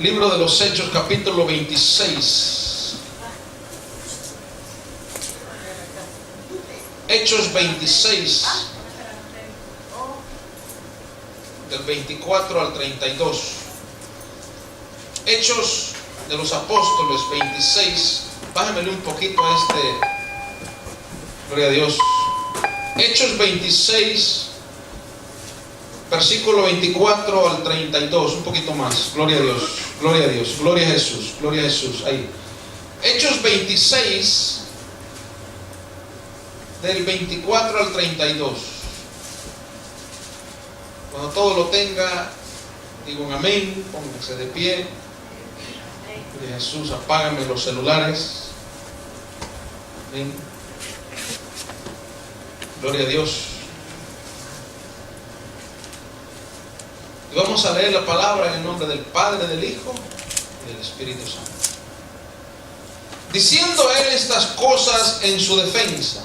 Libro de los Hechos, capítulo 26. Hechos 26, del 24 al 32. Hechos de los Apóstoles 26. Bájamele un poquito a gloria a Dios. Hechos 26, versículo 24 al 32. Un poquito más. Gloria a Dios, gloria a Dios, gloria a Jesús, gloria a Jesús. Ahí. Hechos 26, del 24 al 32. Cuando todo lo tenga, digo un amén, pónganse de pie. Gloria a Jesús, apágame los celulares. Amén. Gloria a Dios. Y vamos a leer la palabra en el nombre del Padre, del Hijo y del Espíritu Santo. Diciendo él estas cosas en su defensa,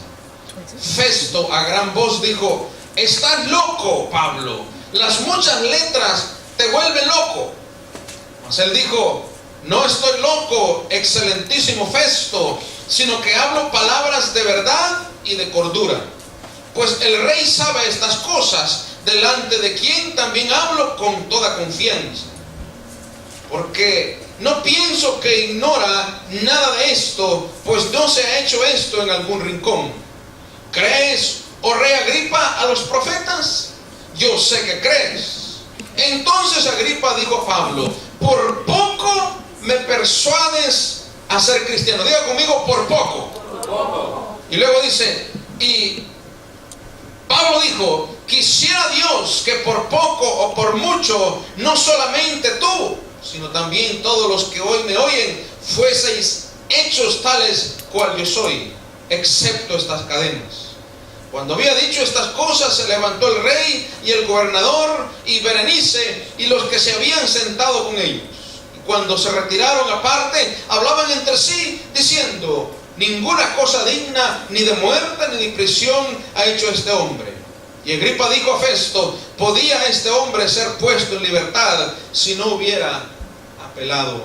Festo a gran voz dijo: estás loco, Pablo, las muchas letras te vuelven loco. Mas él dijo: no estoy loco, excelentísimo Festo, sino que hablo palabras de verdad y de cordura. Pues el rey sabe estas cosas, delante de quien también hablo con toda confianza. Porque no pienso que ignora nada de esto, pues no se ha hecho esto en algún rincón. ¿Crees, oh rey Agripa, a los profetas? Yo sé que crees. Entonces Agripa dijo a Pablo: por poco me persuades a ser cristiano. Diga conmigo: por poco. Por poco. Y luego dice, y Pablo dijo: quisiera Dios que por poco o por mucho, no solamente tú, sino también todos los que hoy me oyen, fueseis hechos tales cual yo soy, excepto estas cadenas. Cuando había dicho estas cosas, se levantó el rey y el gobernador y Berenice y los que se habían sentado con ellos. Y cuando se retiraron aparte, hablaban entre sí, diciendo: ninguna cosa digna ni de muerte ni de prisión ha hecho este hombre. Y Agripa dijo a Festo: ¿podía este hombre ser puesto en libertad si no hubiera apelado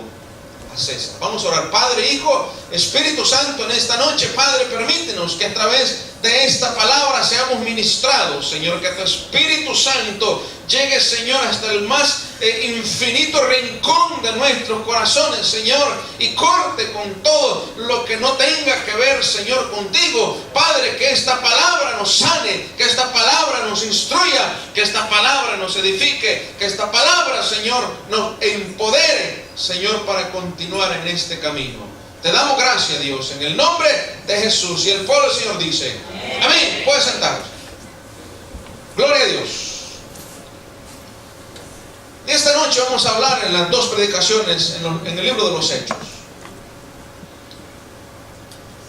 a César? Vamos a orar. Padre, Hijo, Espíritu Santo, en esta noche, Padre, permítenos que a través de esta palabra seamos ministrados, Señor, que tu Espíritu Santo llegue, Señor, hasta el más infinito rincón de nuestros corazones, Señor, y corte con todo lo que no tenga que ver, Señor, contigo. Padre, que esta palabra nos sane, que esta palabra nos instruya, que esta palabra nos edifique, que esta palabra, Señor, nos empodere, Señor, para continuar en este camino. Te damos gracias, Dios, en el nombre de Jesús. Y el pueblo del Señor dice: amén. Puede sentarse. Gloria a Dios. Esta noche vamos a hablar en las dos predicaciones en el libro de los Hechos.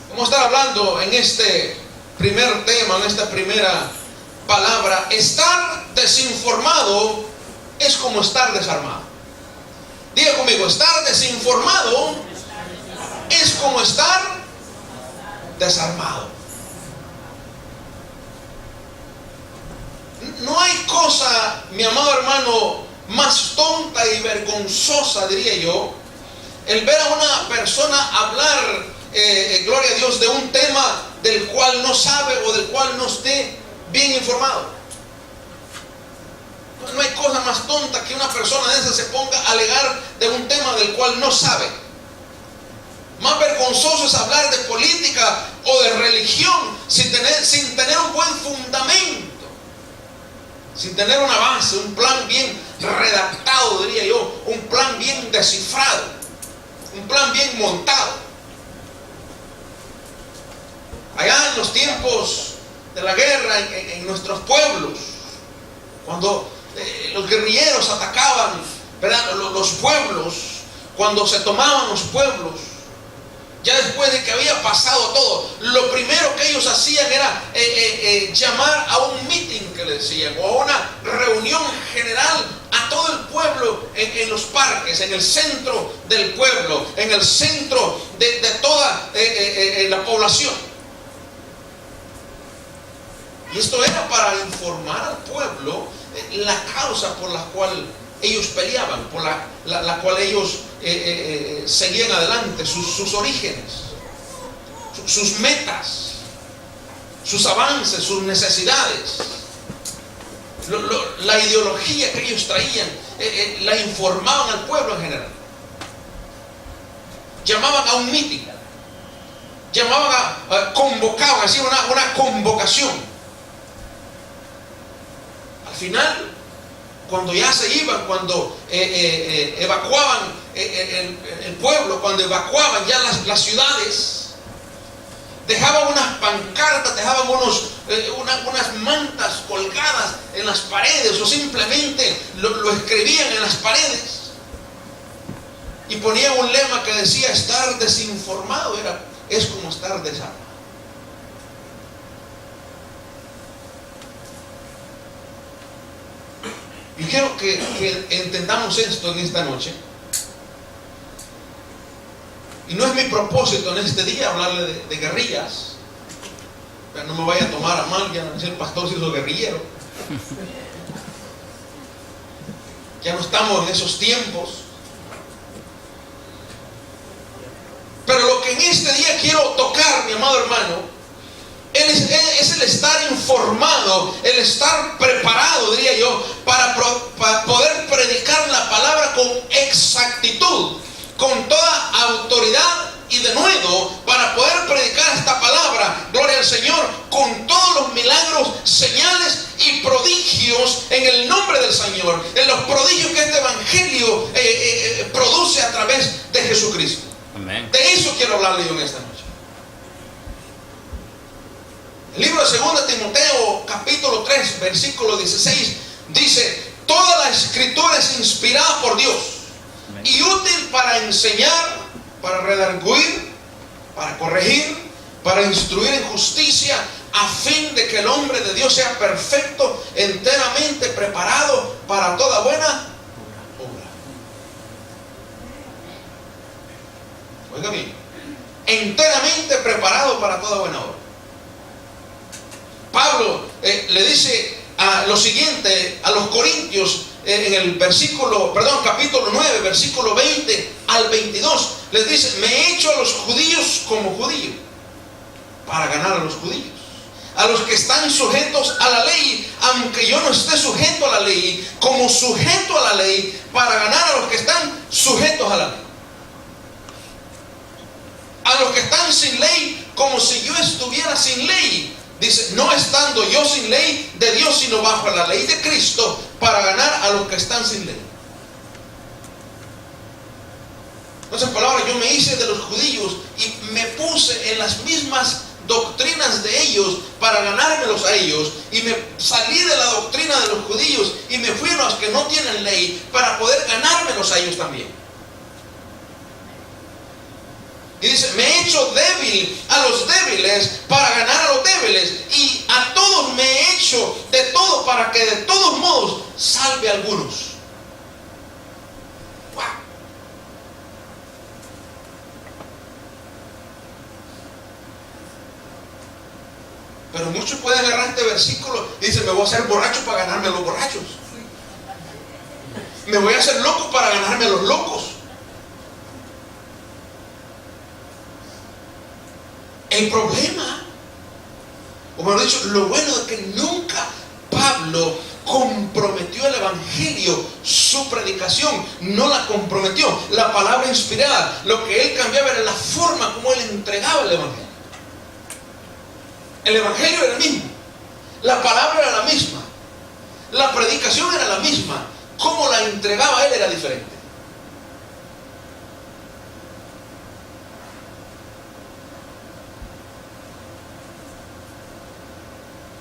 Vamos a estar hablando en este primer tema, en esta primera palabra. Estar desinformado es como estar desarmado. Diga conmigo: estar desinformado es como estar desarmado. No hay cosa, mi amado hermano, más tonta y vergonzosa, diría yo, el ver a una persona hablar, gloria a Dios, de un tema del cual no sabe o del cual no esté bien informado. No hay cosa más tonta que una persona de esa se ponga a alegar de un tema del cual no sabe. Más vergonzoso es hablar de política o de religión sin tener un buen fundamento, sin tener una base, un plan bien redactado, diría yo, un plan bien descifrado, un plan bien montado. Allá en los tiempos de la guerra en nuestros pueblos, cuando los guerrilleros atacaban, ¿verdad?, los pueblos, cuando se tomaban los pueblos, ya después de que había pasado todo, lo primero que ellos hacían era llamar a un meeting, que le decían, o a una reunión general a todo el pueblo en los parques, en el centro del pueblo, en el centro de toda la población. Y esto era para informar al pueblo la causa por la cual ellos peleaban, por la cual ellos seguían adelante, sus orígenes, sus metas, sus avances, sus necesidades, la ideología que ellos traían, la informaban al pueblo en general. Llamaban a un meeting, convocaban, hacían una convocación. Al final, cuando ya se iban, cuando evacuaban el pueblo, cuando evacuaban ya las ciudades, dejaban unas pancartas, dejaban unas mantas colgadas en las paredes, o simplemente lo escribían en las paredes y ponían un lema que decía: estar desinformado es como estar desarmado. Yo quiero que entendamos esto en esta noche. Y no es mi propósito en este día hablarle de guerrillas. Pero no me vaya a tomar a mal, ya no es el pastor si hizo guerrillero. Ya no estamos en esos tiempos. Pero lo que en este día quiero tocar, mi amado hermano, es el estar informado, el estar preparado, diría yo, para poder predicar la palabra con exactitud, con toda autoridad y denuedo, para poder predicar esta palabra, gloria al Señor, con todos los milagros, señales y prodigios en el nombre del Señor, en los prodigios que este evangelio produce a través de Jesucristo. Amén. De eso quiero hablarle yo en esta noche. El libro de 2 Timoteo, capítulo 3, versículo 16, dice: toda la escritura es inspirada por Dios. Amén. Y útil para enseñar, para redarguir, para corregir, para instruir en justicia, a fin de que el hombre de Dios sea perfecto, enteramente preparado para toda buena obra. Oiga bien, enteramente preparado para toda buena obra. Pablo le dice lo siguiente a los corintios en el capítulo 9, versículo 20 al 22. Les dice: me he hecho a los judíos como judío para ganar a los judíos, a los que están sujetos a la ley, aunque yo no esté sujeto a la ley, como sujeto a la ley, para ganar a los que están sujetos a la ley, a los que están sin ley, como si yo estuviera sin ley. Dice: no estando yo sin ley de Dios, sino bajo la ley de Cristo, para ganar a los que están sin ley. En otras palabras, yo me hice de los judíos y me puse en las mismas doctrinas de ellos para ganármelos a ellos, y me salí de la doctrina de los judíos y me fui a los que no tienen ley para poder ganármelos a ellos también. Y dice: me he hecho débil a los débiles para ganar a los débiles, y a todos me he hecho de todo para que de todos modos salve a algunos. Wow. Pero muchos pueden agarrar este versículo y dicen: me voy a hacer borracho para ganarme a los borrachos, me voy a hacer loco para ganarme a los locos. El problema, o mejor dicho, lo bueno es que nunca Pablo comprometió el evangelio, su predicación no la comprometió. La palabra inspirada, lo que él cambiaba era la forma como él entregaba el evangelio. El evangelio era el mismo, la palabra era la misma, la predicación era la misma, cómo la entregaba él era diferente.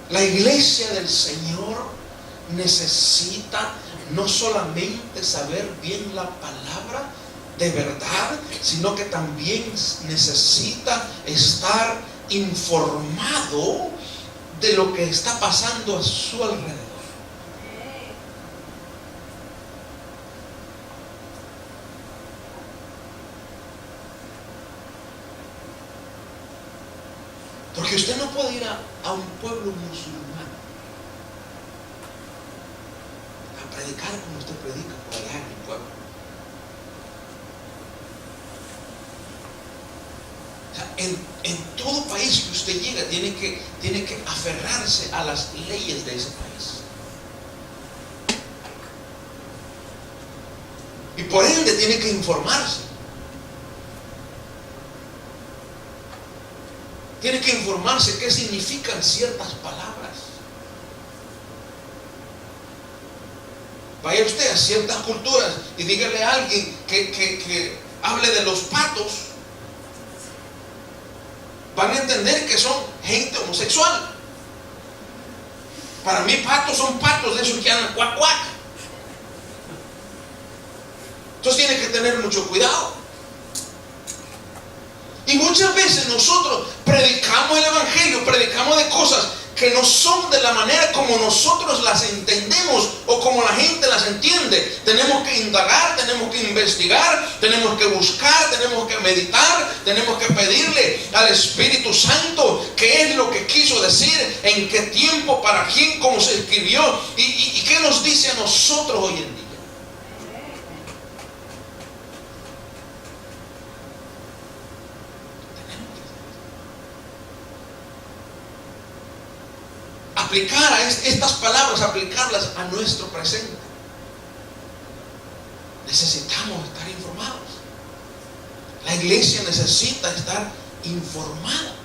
La iglesia del Señor necesita no solamente saber bien la palabra de verdad, sino que también necesita estar informado de lo que está pasando a su alrededor. Porque usted no puede ir a un pueblo musulmán a predicar como usted predica por allá en mi pueblo. O sea, en todo país que usted llega tiene que aferrarse a las leyes de ese país. Y por ende tiene que informarse. Tiene que informarse qué significan ciertas palabras. Vaya usted a ciertas culturas y dígale a alguien que hable de los patos. Van a entender que son gente homosexual. Para mí patos son patos de esos que andan cuac cuac. Entonces tiene que tener mucho cuidado. Y muchas veces nosotros predicamos el evangelio, predicamos de cosas que no son de la manera como nosotros las entendemos o como la gente las entiende. Tenemos que indagar, tenemos que investigar, tenemos que buscar, tenemos que meditar, tenemos que pedirle al Espíritu Santo qué es lo que quiso decir, en qué tiempo, para quién, cómo se escribió y qué nos dice a nosotros hoy en día. Aplicar a estas palabras, aplicarlas a nuestro presente. Necesitamos estar informados. La iglesia necesita estar informada.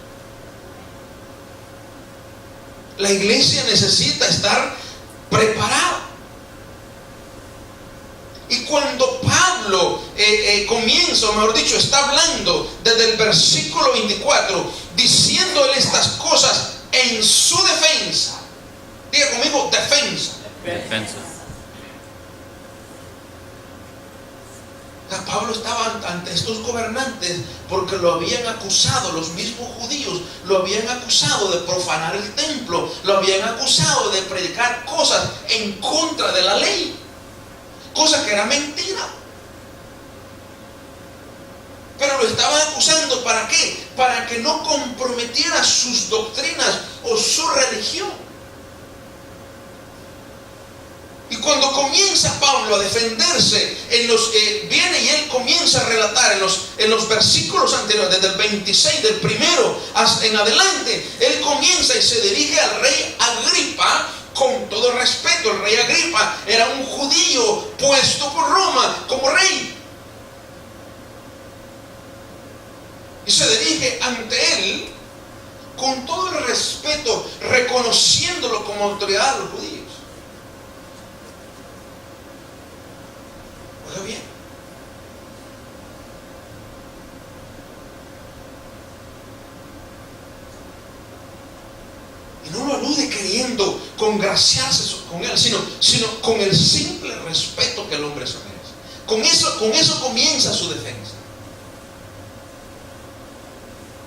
La iglesia necesita estar preparada. Y cuando Pablo comienza, o mejor dicho, está hablando desde el versículo 24, diciéndole estas cosas en su defensa. Diga conmigo, defensa. Defensa. O sea, Pablo estaba ante estos gobernantes porque lo habían acusado, los mismos judíos lo habían acusado de profanar el templo, lo habían acusado de predicar cosas en contra de la ley, cosa que era mentira. Pero lo estaban acusando, ¿para qué? Para que no comprometiera sus doctrinas o su religión. Y cuando comienza Pablo a defenderse, viene y él comienza a relatar en los versículos anteriores, desde el 26 del primero en adelante, él comienza y se dirige al rey Agripa con todo respeto. El rey Agripa era un judío puesto por Roma como rey. Y se dirige ante él con todo el respeto, reconociéndolo como autoridad de los judíos. Oiga bien. Y no lo alude queriendo congraciarse con él, sino con el simple respeto que el hombre se merece. Con eso comienza su defensa.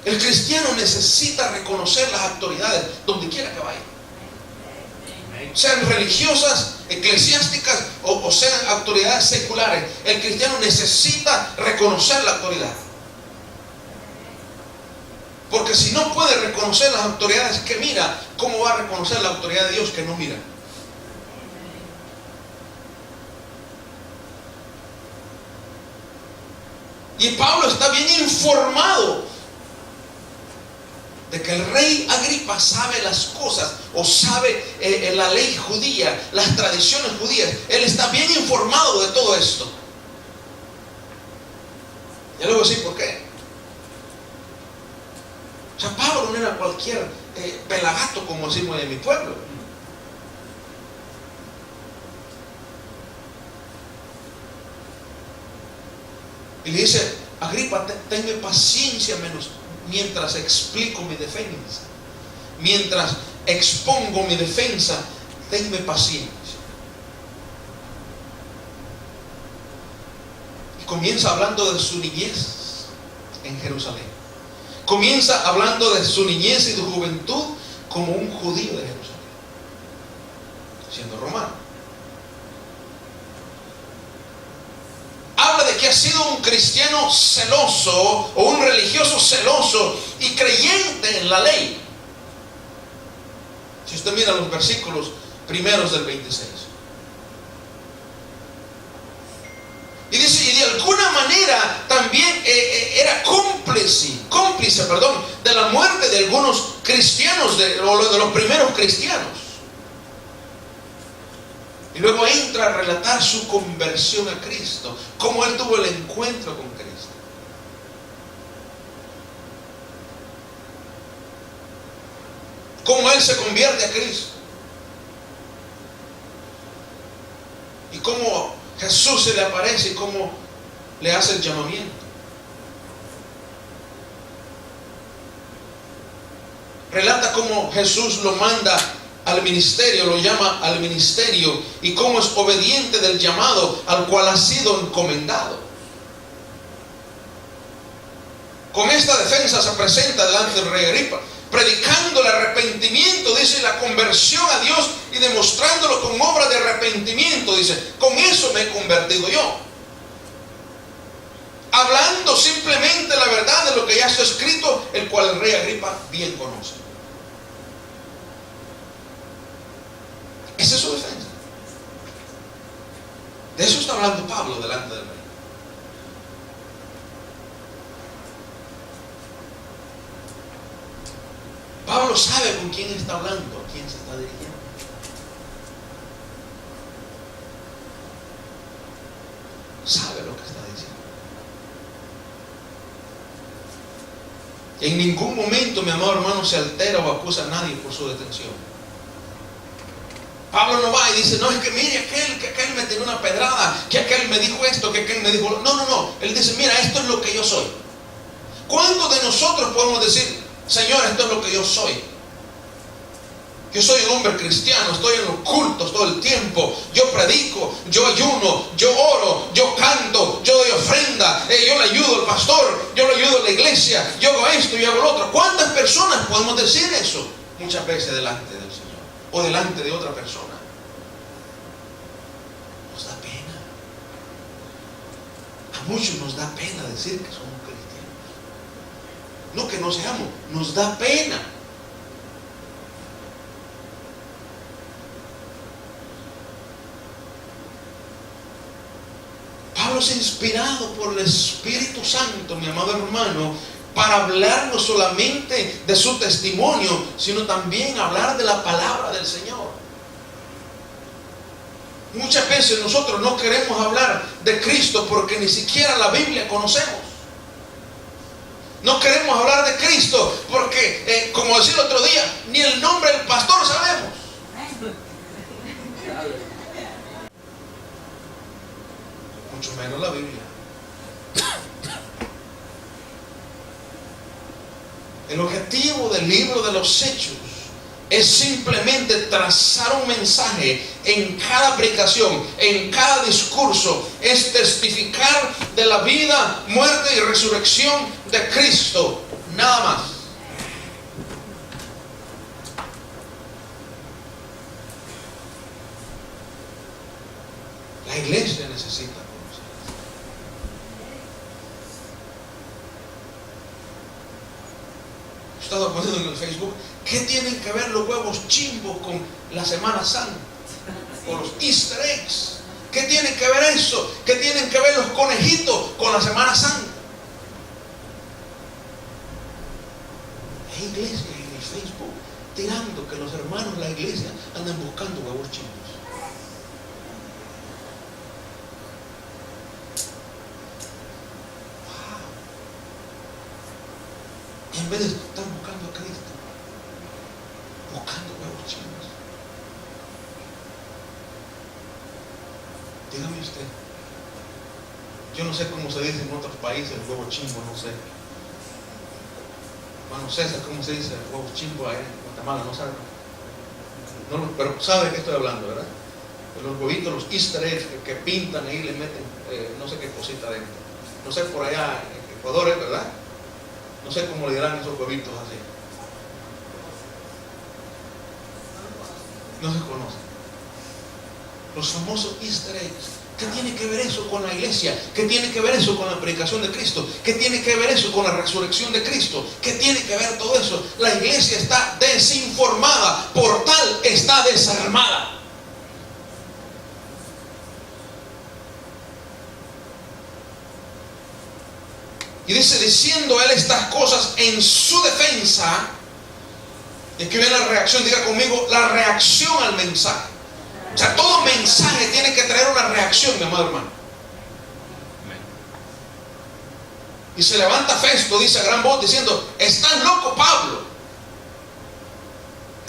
El cristiano necesita reconocer las autoridades donde quiera que vaya, sean religiosas, eclesiásticas o sean autoridades seculares. El cristiano necesita reconocer la autoridad, porque si no puede reconocer las autoridades que mira, ¿cómo va a reconocer la autoridad de Dios que no mira? Y Pablo está bien informado de que el rey Agripa sabe las cosas, o sabe la ley judía, las tradiciones judías. Él está bien informado de todo esto. Ya le voy a decir por qué. O sea, Pablo no era cualquier pelagato, como decimos en mi pueblo. Y le dice: Agripa, tenme paciencia mientras explico mi defensa, mientras expongo mi defensa, tenme paciencia. Y comienza hablando de su niñez en Jerusalén. Comienza hablando de su niñez y de su juventud como un judío de Jerusalén, siendo romano. Habla de que ha sido un cristiano celoso o un religioso celoso y creyente en la ley. Si usted mira los versículos primeros del 26, Y dice, y de alguna manera también era cómplice, de la muerte de algunos cristianos, de los primeros cristianos. Y luego entra a relatar su conversión a Cristo, cómo él tuvo el encuentro con Cristo. Cómo él se convierte a Cristo. Y cómo Jesús se le aparece y cómo le hace el llamamiento. Relata cómo Jesús lo manda al ministerio, lo llama al ministerio, y cómo es obediente del llamado al cual ha sido encomendado. Con esta defensa se presenta delante del rey Agripa, predicando el arrepentimiento, dice, la conversión a Dios, y demostrándolo con obra de arrepentimiento. Dice, con eso me he convertido yo. Hablando simplemente la verdad de lo que ya está escrito, el cual el rey Agripa bien conoce. Esa es su defensa. De eso está hablando Pablo delante del rey. Pablo sabe con quién está hablando, a quién se está dirigiendo. Sabe lo que está diciendo. En ningún momento, mi amado hermano, se altera o acusa a nadie por su detención. Pablo no va y dice, no, es que mire que aquel me tiró una pedrada, que aquel me dijo esto, que aquel me dijo... No. Él dice, mira, esto es lo que yo soy. ¿Cuántos de nosotros podemos decir, Señor, esto es lo que yo soy? Yo soy un hombre cristiano, estoy en los cultos todo el tiempo, yo predico, yo ayuno, yo oro, yo canto, yo doy ofrenda, yo le ayudo al pastor, yo le ayudo a la iglesia, yo hago esto y hago lo otro. ¿Cuántas personas podemos decir eso? Muchas veces delante del Señor o delante de otra persona. Nos da pena. A muchos nos da pena decir que somos cristianos. No que no seamos, nos da pena. Pablo es inspirado por el Espíritu Santo, mi amado hermano, para hablar no solamente de su testimonio, sino también hablar de la palabra del Señor. Muchas veces nosotros no queremos hablar de Cristo porque ni siquiera la Biblia conocemos. No queremos hablar de Cristo porque, como decía el otro día, ni el nombre del pastor sabemos. Mucho menos la Biblia. El objetivo del libro de los Hechos es simplemente trazar un mensaje en cada predicación, en cada discurso. Es testificar de la vida, muerte y resurrección de Cristo. Nada más. La iglesia necesita conocer. He estado poniendo en el Facebook, ¿qué tienen que ver los huevos chimbos con la Semana Santa? O los Easter eggs. ¿Qué tiene que ver eso? ¿Qué tienen que ver los conejitos con la Semana Santa? Hay iglesias en el Facebook tirando que los hermanos de la iglesia andan buscando huevos chimbos. En vez de estar buscando a Cristo, buscando huevos chinos. Dígame usted, yo no sé cómo se dice en otros países el huevo chimbo, no sé. Bueno, César, ¿cómo se dice el huevo chimbo ahí en Guatemala? No sabe. No, pero sabe de qué estoy hablando, ¿verdad? De los huevitos, los Easter eggs que pintan ahí, le meten no sé qué cosita dentro. No sé por allá en Ecuador, ¿verdad? No sé cómo le dirán esos huevitos así. No se conocen. Los famosos Easter eggs. ¿Qué tiene que ver eso con la iglesia? ¿Qué tiene que ver eso con la predicación de Cristo? ¿Qué tiene que ver eso con la resurrección de Cristo? ¿Qué tiene que ver todo eso? La iglesia está desinformada, por tal está desarmada. Y dice, diciendo él estas cosas en su defensa. Y aquí viene la reacción, diga conmigo, la reacción al mensaje. O sea, todo mensaje tiene que traer una reacción, mi amado hermano. Y se levanta Festo, dice a gran voz, diciendo, estás loco, Pablo.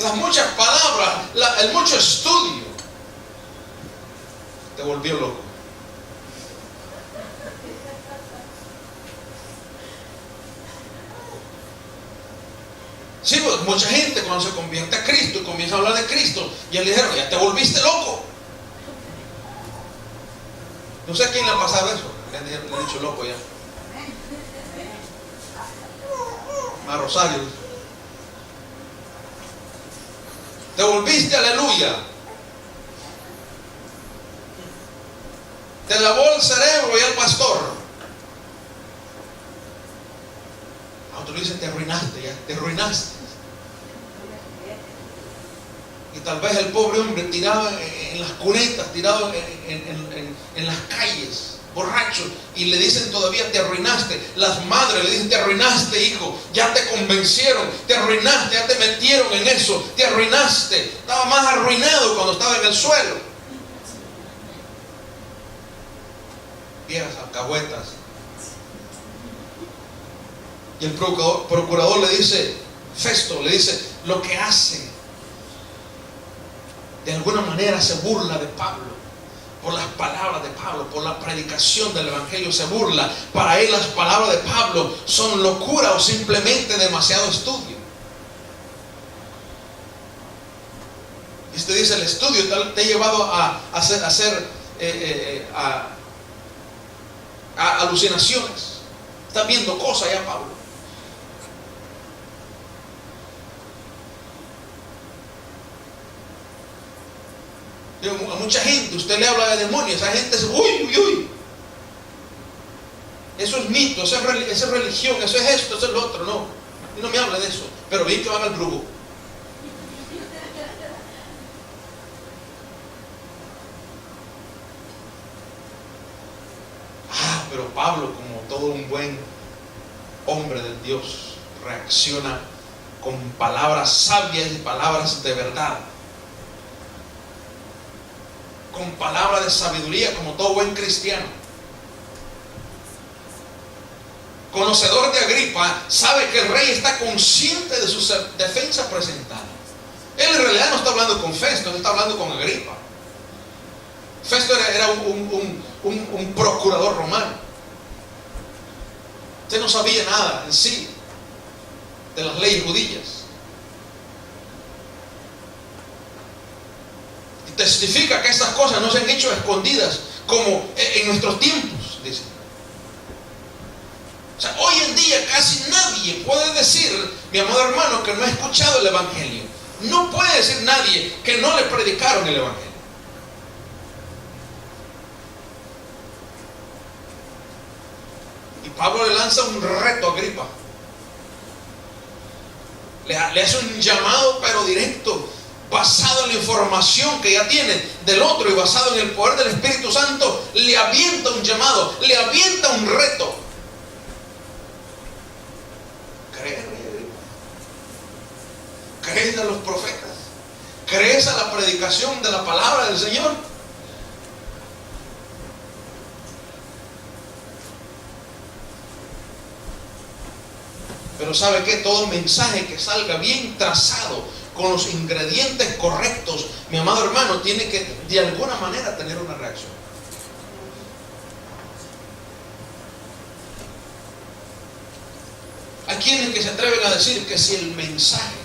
Las muchas palabras, el mucho estudio, te volvió loco. Sí, pues mucha gente cuando se convierte a Cristo y comienza a hablar de Cristo, y él le dijeron, ya te volviste loco. No sé a quién le ha pasado eso. Le he dicho loco ya. A Rosario. Te volviste, aleluya. Te lavó el cerebro y el pastor. A otro le dice, te arruinaste ya, te arruinaste. Y tal vez el pobre hombre tirado en las cunetas, tirado en las calles, borracho, y le dicen todavía, te arruinaste. Las madres le dicen, te arruinaste, hijo, ya te convencieron, te arruinaste, ya te metieron en eso, te arruinaste. Estaba más arruinado cuando estaba en el suelo. Viejas alcahuetas. Y el procurador le dice, Festo le dice, lo que hace, de alguna manera se burla de Pablo, por las palabras de Pablo, por la predicación del Evangelio se burla. Para él las palabras de Pablo son locura o simplemente demasiado estudio. Y usted dice, el estudio te ha llevado a hacer alucinaciones. Estás viendo cosas ya, Pablo. A mucha gente usted le habla de demonios, esa gente dice, uy, eso es mito, eso es religión, eso es esto, eso es lo otro. No, y no me habla de eso, pero vi que van al brujo. Pero Pablo, como todo un buen hombre de Dios, reacciona con palabras sabias y palabras de verdad, con palabras de sabiduría, como todo buen cristiano. Conocedor de Agripa, sabe que el rey está consciente de su defensa presentada. Él en realidad no está hablando con Festo, él está hablando con Agripa. Festo era un procurador romano. Usted no sabía nada en sí de las leyes judías. Y testifica que estas cosas no se han hecho escondidas como en nuestros tiempos, dice. O sea, hoy en día casi nadie puede decir, mi amado hermano, que no ha escuchado el Evangelio. No puede decir nadie que no le predicaron el Evangelio. Pablo le lanza un reto a Agripa. Le hace un llamado, pero directo, basado en la información que ya tiene del otro y basado en el poder del Espíritu Santo. Le avienta un llamado, le avienta un reto. ¿Crees, Agripa? ¿Crees a los profetas? ¿Crees a la predicación de la palabra del Señor? Pero ¿sabe qué? Todo mensaje que salga bien trazado, con los ingredientes correctos, mi amado hermano, tiene que de alguna manera tener una reacción. Hay quienes que se atreven a decir que si el mensaje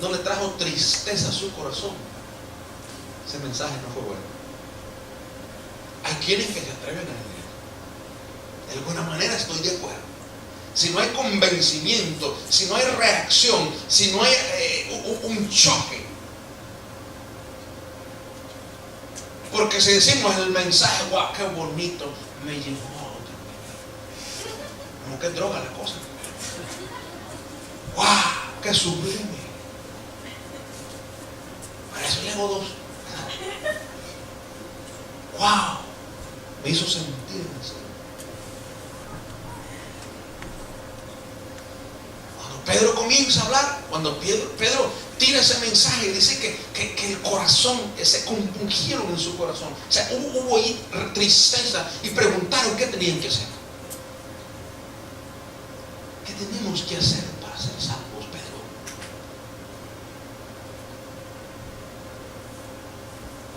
no le trajo tristeza a su corazón, ese mensaje no fue bueno. Hay quienes que se atreven a decir, de alguna manera estoy de acuerdo. Si no hay convencimiento, si no hay reacción, si no hay un choque. Porque si decimos el mensaje, guau, qué bonito, me llevó a otro nivel. Como que droga la cosa. Guau, qué sublime. Para eso le hago dos. Guau, me hizo sentir así. Pedro comienza a hablar. Cuando Pedro tira ese mensaje, dice que el corazón se compungieron en su corazón. O sea, hubo ahí tristeza y preguntaron qué tenían que hacer. ¿Qué tenemos que hacer para ser salvos, Pedro?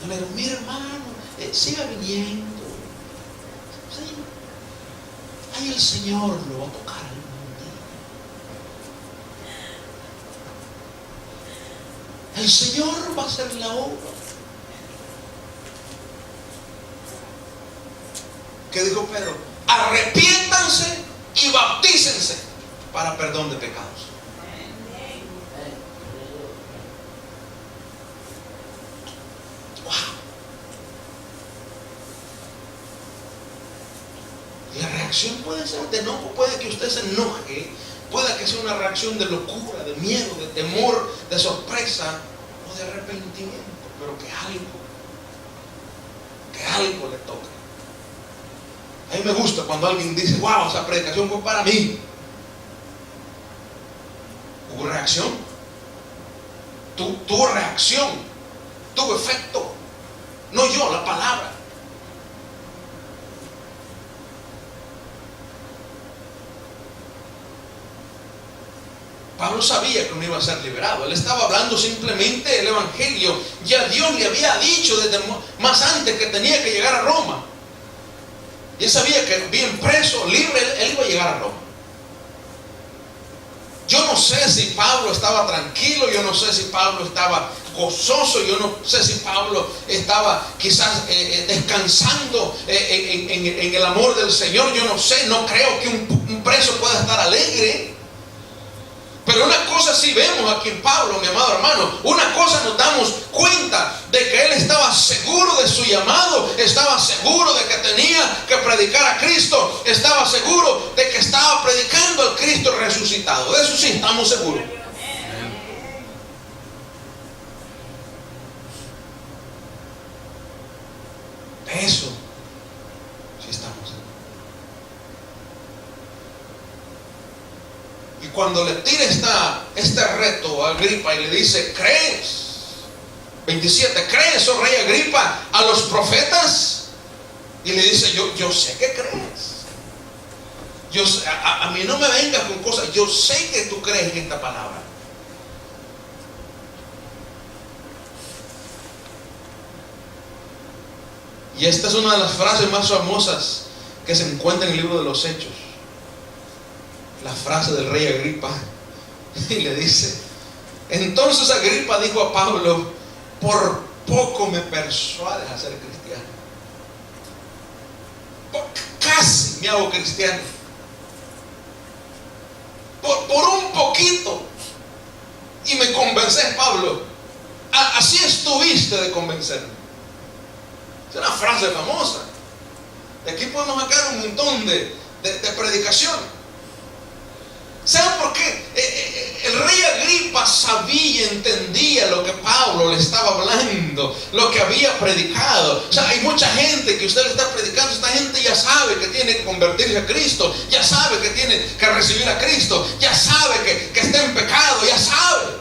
Pero mira, hermano, siga viniendo. Sí. Ahí el Señor lo va a tocar algún día. El Señor va a hacer la obra. ¿Qué dijo Pedro? Arrepiéntanse y bautícense para perdón de pecados. Wow. La reacción puede ser de enojo, puede que usted se enoje, puede que sea una reacción de locura, de miedo, de temor, de sorpresa o de arrepentimiento, pero que algo le toque. A mí me gusta cuando alguien dice, wow, esa predicación fue para mí. Hubo reacción. Tuvo reacción. Tuvo efecto. No yo, la palabra. Pablo sabía que no iba a ser liberado. Él estaba hablando simplemente el evangelio. Ya Dios le había dicho desde más antes que tenía que llegar a Roma. Y él sabía que bien preso, libre, él iba a llegar a Roma. Yo no sé si Pablo estaba tranquilo, yo no sé si Pablo estaba gozoso, yo no sé si Pablo estaba quizás descansando en el amor del Señor. Yo no sé, no creo que un preso pueda estar alegre. Pero una cosa sí vemos aquí en Pablo, mi amado hermano. Una cosa nos damos cuenta de que él estaba seguro de su llamado, estaba seguro de que tenía que predicar a Cristo, estaba seguro de que estaba predicando al Cristo resucitado. De eso sí estamos seguros. De eso sí estamos seguros. Y cuando le tira este reto a Agripa y le dice, ¿crees? 27, ¿crees, oh rey Agripa, a los profetas? Y le dice, yo sé que crees. A mí no me vengas con cosas. Yo sé que tú crees en esta palabra. Y esta es una de las frases más famosas que se encuentra en el libro de los Hechos. La frase del rey Agripa. Y le dice, entonces Agripa dijo a Pablo, por poco me persuades a ser cristiano. Casi me hago cristiano. Por un poquito. Y me convences, Pablo. Así estuviste de convencerme. Es una frase famosa. De aquí podemos sacar un montón de predicación. ¿Saben por qué? El rey Agripa sabía y entendía lo que Pablo le estaba hablando, lo que había predicado. O sea, hay mucha gente que usted le está predicando. Esta gente ya sabe que tiene que convertirse a Cristo, ya sabe que tiene que recibir a Cristo, ya sabe que está en pecado, ya sabe.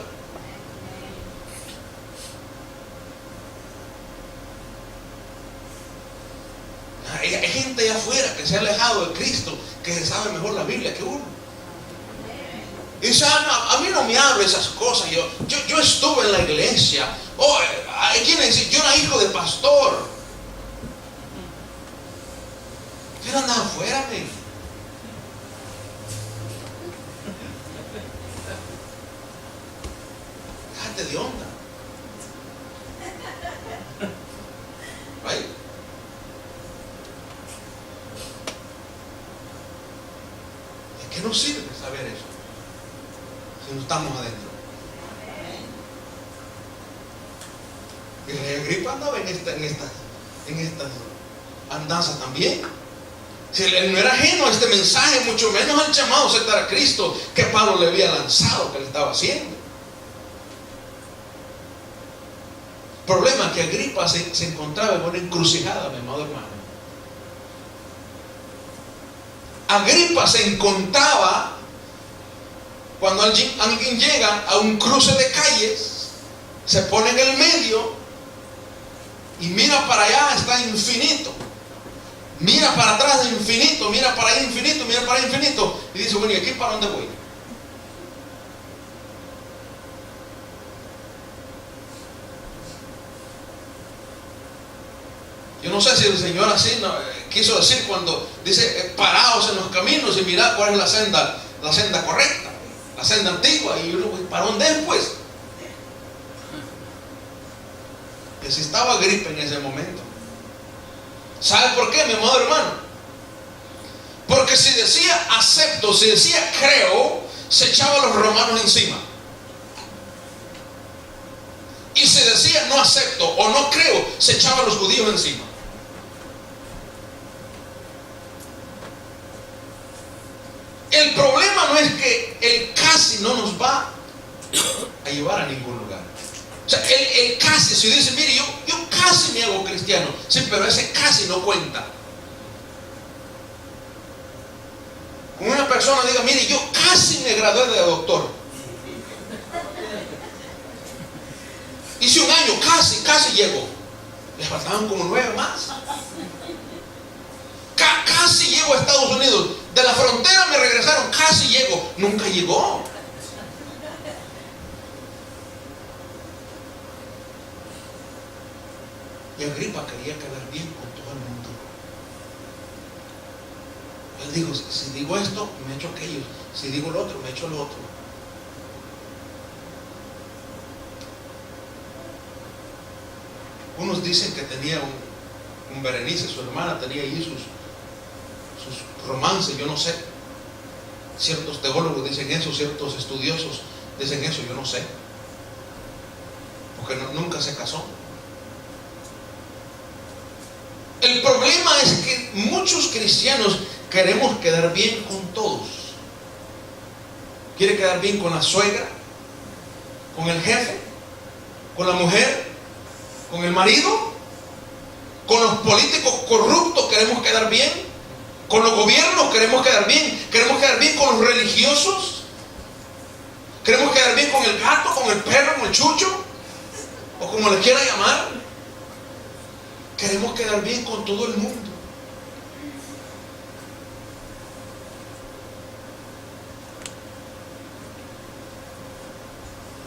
Hay gente allá afuera que se ha alejado de Cristo, que sabe mejor la Biblia que uno. Y dice, a mí no me habla esas cosas. Yo estuve en la iglesia. Hay quienes dicen, yo era hijo de pastor. Pero anda afuera, men. Déjate de onda. Right? ¿De qué nos sirve saber eso? Si no estamos adentro. Y el rey Agripa andaba en estas andanzas también. Si él no era ajeno a este mensaje, mucho menos al llamado a aceptar a Cristo que Pablo le había lanzado, que le estaba haciendo. El problema es que Agripa se encontraba en una encrucijada, mi amado hermano. Agripa se encontraba Cuando alguien llega a un cruce de calles, se pone en el medio y mira para allá, está infinito. Mira para atrás, infinito. Mira para allá, infinito. Mira para allá, infinito. Y dice, bueno, ¿y aquí para dónde voy? Yo no sé si el Señor así quiso decir cuando dice, paraos en los caminos y mirad cuál es la senda correcta, la senda antigua. Y yo digo, ¿para dónde es pues? Necesitaba gripe en ese momento. ¿Sabe por qué, mi amado hermano? Porque si decía acepto, si decía creo, se echaban los romanos encima. Y si decía no acepto o no creo, se echaban los judíos encima. El problema no es que el casi no nos va a llevar a ningún lugar. O sea, el casi, si dice, mire, yo casi me hago cristiano, sí, pero ese casi no cuenta. Como una persona diga, mire, yo casi me gradué de doctor. Hice un año, casi llego. Les faltaban como 9 más. Casi llego a Estados Unidos. De la frontera me regresaron, casi llego. Nunca llegó. Y Agripa quería quedar bien con todo el mundo. Él dijo, si digo esto, me echo aquello. Si digo lo otro, me echo lo otro. Unos dicen que tenía un Berenice, su hermana, tenía ahí sus romances, yo no sé. Ciertos teólogos dicen eso, ciertos estudiosos dicen eso, yo no sé. Porque nunca se casó. El problema es que muchos cristianos queremos quedar bien con todos. Quiere quedar bien con la suegra, con el jefe, con la mujer, con el marido, con los políticos corruptos queremos quedar bien, con los gobiernos queremos quedar bien con los religiosos, queremos quedar bien con el gato, con el perro, con el chucho, o como le quiera llamar. Queremos quedar bien con todo el mundo.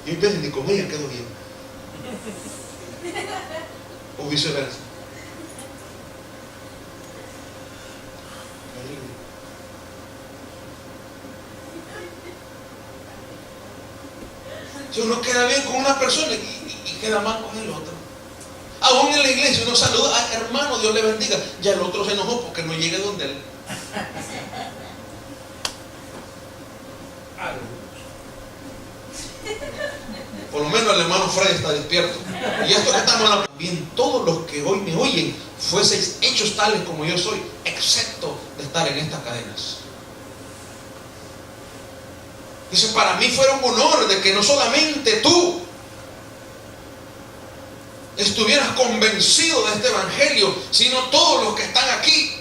Y entonces ni con ella quedó bien. O viceversa. Si uno queda bien con una persona y queda mal con el otro. Aún en la iglesia uno saluda, ay, hermano, Dios le bendiga. Ya el otro se enojó porque no llegue donde él. Por lo menos el hermano Fred está despierto. Y esto que estamos hablando, bien, todos los que hoy me oyen fueseis hechos tales como yo soy, excepto de estar en estas cadenas. Dice, para mí fuera un honor de que no solamente tú estuvieras convencido de este evangelio, sino todos los que están aquí.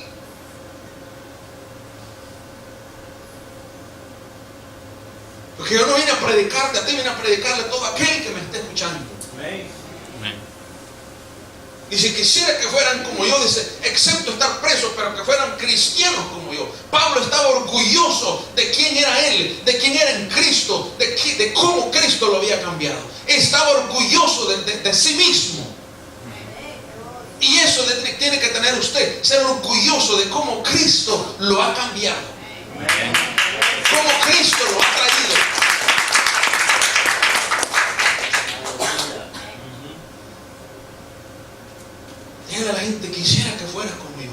Porque yo no vine a predicarte a ti, vine a predicarle a todo aquel que me esté escuchando. Amén. Y si quisiera que fueran como yo, dice, excepto estar presos, pero que fueran cristianos como yo. Pablo estaba orgulloso de quién era él, de quién era en Cristo, de cómo Cristo lo había cambiado. Estaba orgulloso de sí mismo. Y eso tiene que tener usted, ser orgulloso de cómo Cristo lo ha cambiado. Cómo Cristo lo ha traído. Dígale a la gente, quisiera que fueras conmigo.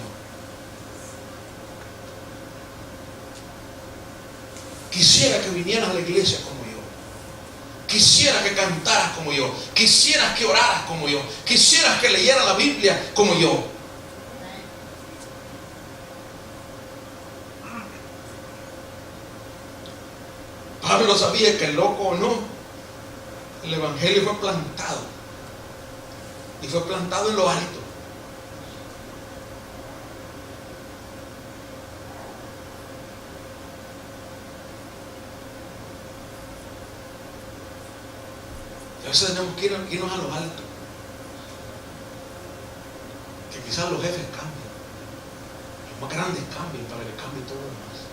Quisiera que vinieras a la iglesia como yo. Quisiera que cantaras como yo. Quisieras que oraras como yo. Quisieras que leyeras la Biblia como yo. Pablo sabía que loco o no, el evangelio fue plantado. Y fue plantado en lo alto. A veces tenemos que irnos a lo alto. Que quizás los jefes cambien, los más grandes cambien para que cambie todo lo demás.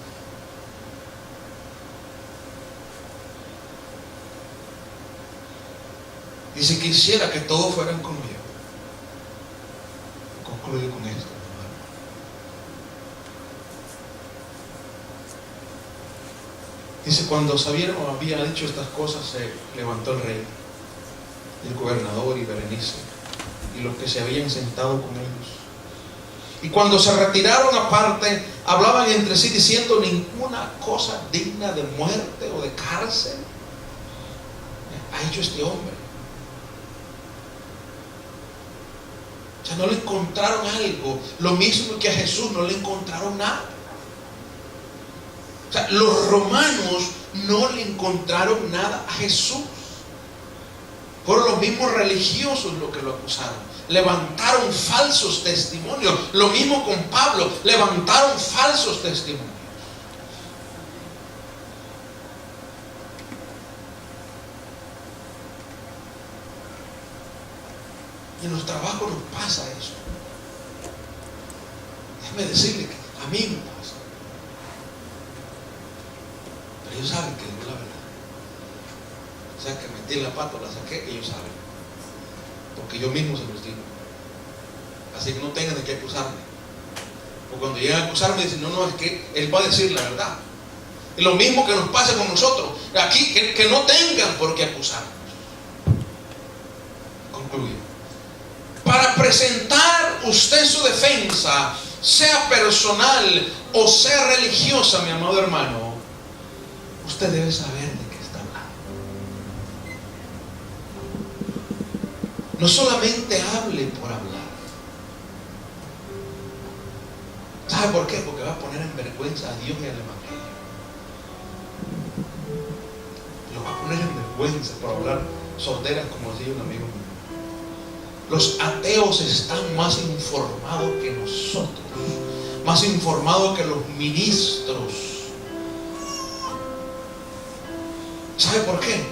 Y si quisiera que todos fueran conmigo, concluyo con esto. Dice, cuando Sabieron había dicho estas cosas, se levantó el rey, el gobernador y Berenice, y los que se habían sentado con ellos. Y cuando se retiraron aparte, hablaban entre sí diciendo, ninguna cosa digna de muerte o de cárcel ha hecho este hombre. O sea, no le encontraron algo, lo mismo que a Jesús, no le encontraron nada. O sea, los romanos no le encontraron nada a Jesús. Fueron los mismos religiosos los que lo acusaron. Levantaron falsos testimonios. Lo mismo con Pablo, levantaron falsos testimonios. Y en los trabajos nos pasa eso. Déjeme decirle que a mí me pasa. Pero ellos saben que digo la verdad. O sea, que metí la pata, la saqué, ellos saben. Porque yo mismo se los digo. Así que no tengan de qué acusarme. O cuando llegan a acusarme dicen, no, es que él va a decir la verdad. Y lo mismo que nos pasa con nosotros. Aquí, que no tengan por qué acusarnos. Concluyo. Para presentar usted su defensa, sea personal o sea religiosa, mi amado hermano, usted debe saber de qué está hablando. No solamente hable por hablar. ¿Sabe por qué? Porque va a poner en vergüenza a Dios y al Evangelio. Lo va a poner en vergüenza por hablar sorderas, como decía un amigo mío. Los ateos están más informados que nosotros, más informados que los ministros. ¿Sabe por qué?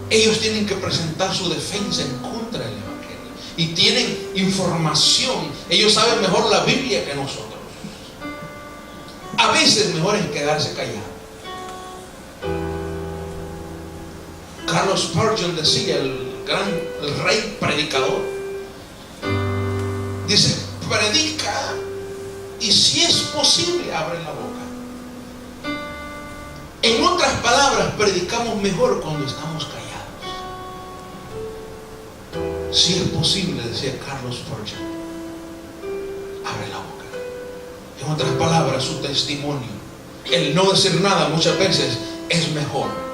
Ellos tienen que presentar su defensa en contra del Evangelio y tienen información. Ellos saben mejor la Biblia que nosotros. A veces mejor es quedarse callado. Carlos Spurgeon decía, el rey predicador, dice, predica y si es posible abre la boca. En otras palabras, predicamos mejor cuando estamos callados. Si es posible, decía Carlos Spurgeon, abre la boca. En otras palabras, su testimonio, el no decir nada muchas veces es mejor.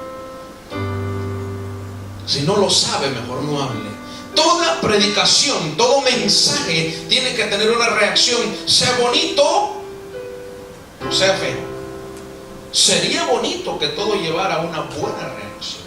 Si no lo sabe, mejor no hable. Toda predicación, todo mensaje tiene que tener una reacción, sea bonito o sea feo. Sería bonito que todo llevara una buena reacción.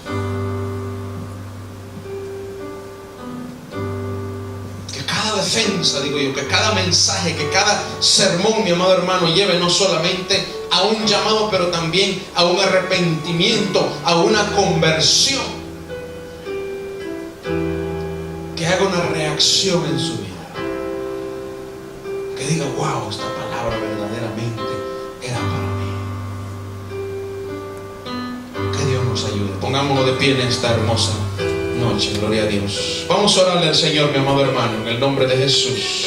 Que cada defensa, digo yo, que cada mensaje, que cada sermón, mi amado hermano, lleve no solamente a un llamado, pero también a un arrepentimiento, a una conversión. Que haga una reacción en su vida, que diga, wow, esta palabra verdaderamente era para mí. Que Dios nos ayude. Pongámonos de pie en esta hermosa noche. Gloria a Dios. Vamos a orarle al Señor, mi amado hermano, en el nombre de Jesús.